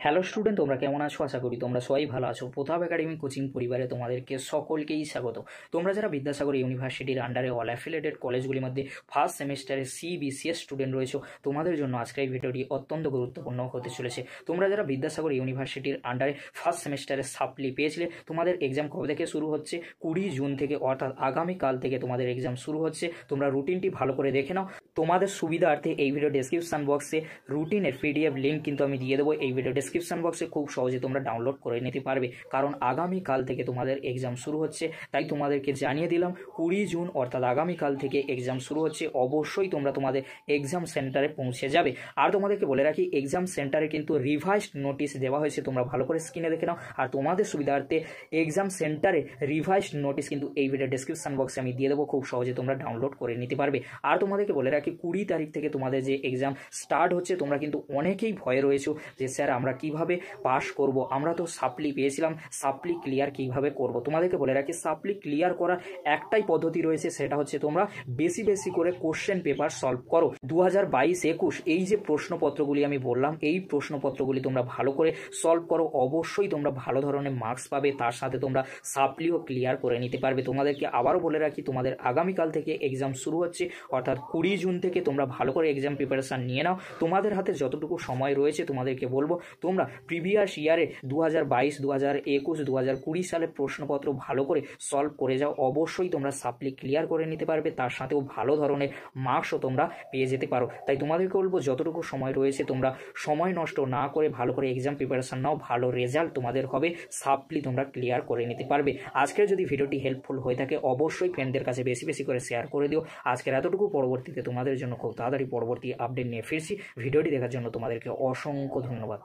Hello student, তোমরা কেমন আছো? আশা করি তোমরা সবাই ভালো আছো। প্রতাপ একাডেমি কোচিং পরিবারে তোমাদেরকে সকলকেই স্বাগত। তোমরা যারা বিদ্যাসাগর ইউনিভার্সিটির আন্ডারে অল অ্যাফিলিয়েটেড কলেজগুলির মধ্যে ফার্স্ট সেমিস্টারে CBCS স্টুডেন্ট রয়েছো, তোমাদের জন্য আজকের এই ভিডিওটি অত্যন্ত গুরুত্বপূর্ণ হতে চলেছে। তোমরা যারা বিদ্যাসাগর ইউনিভার্সিটির আন্ডারে ফার্স্ট সেমিস্টারে সাপ্লি পেয়েছিলে, তোমাদের এক্সাম কবে থেকে শুরু হচ্ছে? 20 জুন থেকে, অর্থাৎ আগামীকাল থেকে তোমাদের এক্সাম শুরু হচ্ছে। তোমরা রুটিনটি ভালো করে দেখে নাও। তোমাদের সুবিধার্থে এই ভিডিও ডেসক্রিপশন বক্সে রুটিনের PDF লিঙ্ক কিন্তু আমি দিয়ে দেবো। এই ভিডিও ডেসক্রিপশন বক্সে খুব সহজে তোমরা ডাউনলোড করে নিতে পারবে, কারণ আগামীকাল থেকে তোমাদের এক্সাম শুরু হচ্ছে। তাই তোমাদেরকে জানিয়ে দিলাম 20 জুন অর্থাৎ আগামীকাল থেকে এক্সাম শুরু হচ্ছে। অবশ্যই তোমরা তোমাদের এক্সাম সেন্টারে পৌঁছে যাবে। আর তোমাদেরকে বলে রাখি, এক্সাম সেন্টারে কিন্তু রিভাইসড নোটিশ দেওয়া হয়েছে, তোমরা ভালো করে স্ক্রিনে দেখে নাও। আর তোমাদের সুবিধার্থে এক্সাম সেন্টারে রিভাইসড নোটিশ কিন্তু এই ভিডিও ডেসক্রিপশন বক্সে আমি দিয়ে দেবো, খুব সহজে তোমরা ডাউনলোড করে নিতে পারবে। আর তোমাদেরকে বলে রাখি, 20 তারিখ থেকে তোমাদের যে এক্সাম স্টার্ট হচ্ছে, তোমরা কিন্তু অনেকেই ভয়ে রয়েছো যে স্যার আমরা কিভাবে পাস করব, আমরা তো সাপ্লি পেয়েছিলাম, সাপ্লি ক্লিয়ার কিভাবে করব। তোমাদেরকে বলে রাখি, সাপ্লি ক্লিয়ার করার একটাই পদ্ধতি রয়েছে, সেটা হচ্ছে তোমরা বেশি বেশি করে কোশ্চেন পেপার সলভ করো। 2022-21 এই যে প্রশ্নপত্রগুলি আমি বললাম, এই প্রশ্নপত্রগুলি তোমরা ভালো করে সলভ করো। অবশ্যই তোমরা ভালো ধরনের মার্কস পাবে, তার সাথে তোমরা সাপ্লিও ক্লিয়ার করে নিতে পারবে। তোমাদেরকে আবারও বলে রাখি, তোমাদের আগামীকাল থেকে এক্সাম শুরু হচ্ছে, অর্থাৎ 20 জুন থেকে তোমরা ভালো করে এক্সাম প্রিপারেশান নিয়ে নাও। তোমাদের হাতে যতটুকু সময় রয়েছে, তোমাদেরকে বলবো তোমরা প্রিভিয়াস ইয়ারে 2022, 2021, 2020 সালের প্রশ্নপত্র ভালো করে সলভ করে যাও। অবশ্যই তোমরা সাপ্লি ক্লিয়ার করে নিতে পারবে, তার সাথেও ভালো ধরনের মার্কসও তোমরা পেয়ে যেতে পারো। তাই তোমাদেরকে বলবো, যতটুকু সময় রয়েছে তোমরা সময় নষ্ট না করে ভালো করে এক্সাম প্রিপারেশান নাও, ভালো রেজাল্ট তোমাদের হবে, সাপ্লি তোমরা ক্লিয়ার করে নিতে পারবে। আজকের যদি ভিডিওটি হেল্পফুল হয়ে থাকে, অবশ্যই ফ্রেন্ডদের কাছে বেশি বেশি করে শেয়ার করে দিও। আজকের এতটুকু, পরবর্তীতে তোমাদের জন্য খুব তাড়াতাড়ি পরবর্তী আপডেট নিয়ে ফিরছি। ভিডিওটি দেখার জন্য তোমাদেরকে অসংখ্য ধন্যবাদ।